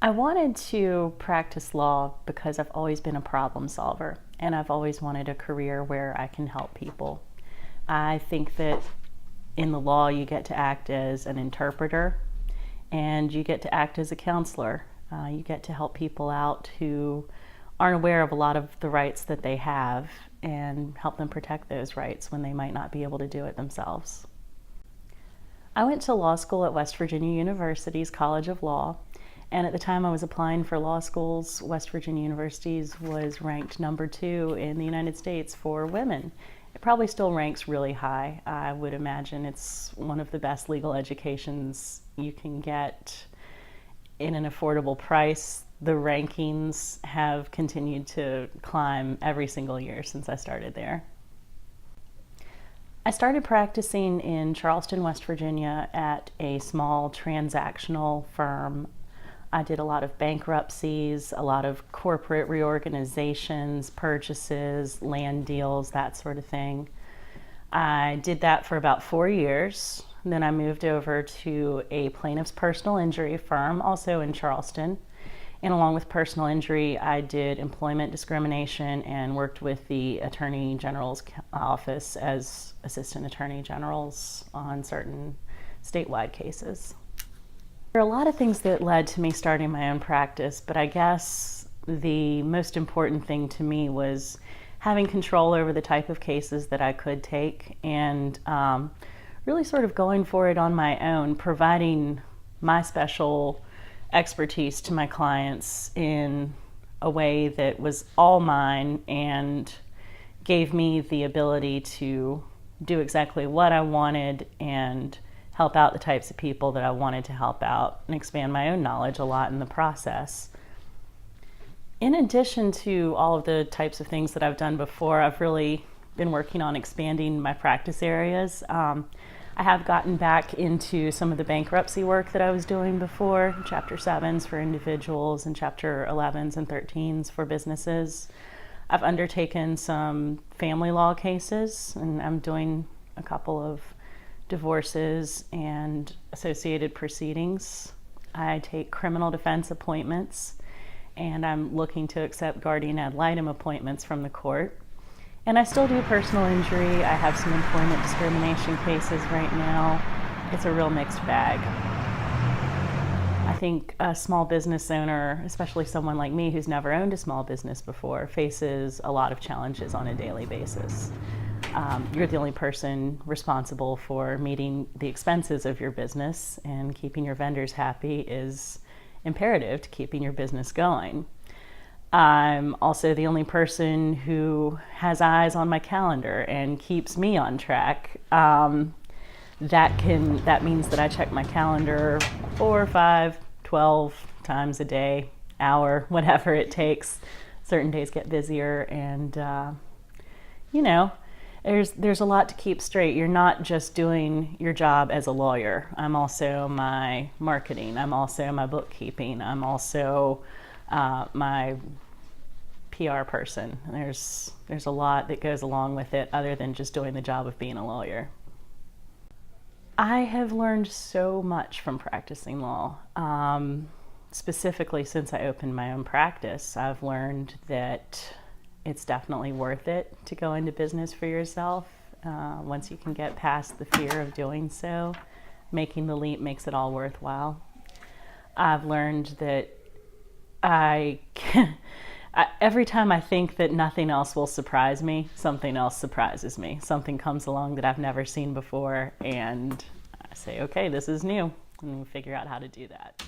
I wanted to practice law because I've always been a problem solver and I've always wanted a career where I can help people. I think that in the law you get to act as an interpreter and you get to act as a counselor. You get to help people out who aren't aware of a lot of the rights that they have and help them protect those rights when they might not be able to do it themselves. I went to law school at West Virginia University's College of Law, and at the time I was applying for law schools, West Virginia University's was ranked number 2 in the United States for women. It probably still ranks really high. I would imagine it's one of the best legal educations you can get in an affordable price. The rankings have continued to climb every single year since I started there. I started practicing in Charleston, West Virginia at a small transactional firm. I did a lot of bankruptcies, a lot of corporate reorganizations, purchases, land deals, that sort of thing. I did that for about 4 years. Then I moved over to a plaintiff's personal injury firm, also in Charleston. And along with personal injury, I did employment discrimination and worked with the Attorney General's office as assistant attorney generals on certain statewide cases. There are a lot of things that led to me starting my own practice, but I guess the most important thing to me was having control over the type of cases that I could take and really sort of going for it on my own, providing my special expertise to my clients in a way that was all mine and gave me the ability to do exactly what I wanted and help out the types of people that I wanted to help out and expand my own knowledge a lot in the process. In addition to all of the types of things that I've done before, I've really been working on expanding my practice areas. I have gotten back into some of the bankruptcy work that I was doing before, Chapter 7s for individuals and Chapter 11s and 13s for businesses. I've undertaken some family law cases, and I'm doing a couple of divorces and associated proceedings. I take criminal defense appointments, and I'm looking to accept guardian ad litem appointments from the court. And I still do personal injury. I have some employment discrimination cases right now. It's a real mixed bag. I think a small business owner, especially someone like me who's never owned a small business before, faces a lot of challenges on a daily basis. You're the only person responsible for meeting the expenses of your business, and keeping your vendors happy is imperative to keeping your business going. I'm also the only person who has eyes on my calendar and keeps me on track. That means that I check my calendar 4, 5, 12 times a day, hour, whatever it takes. Certain days get busier, and there's a lot to keep straight. You're not just doing your job as a lawyer. I'm also my marketing. I'm also my bookkeeping. I'm also my PR person. There's a lot that goes along with it other than just doing the job of being a lawyer. I have learned so much from practicing law. Specifically since I opened my own practice, I've learned that it's definitely worth it to go into business for yourself. Once you can get past the fear of doing so, making the leap makes it all worthwhile. I've learned that every time I think that nothing else will surprise me, something else surprises me. Something comes along that I've never seen before, and I say, okay, this is new, and we figure out how to do that.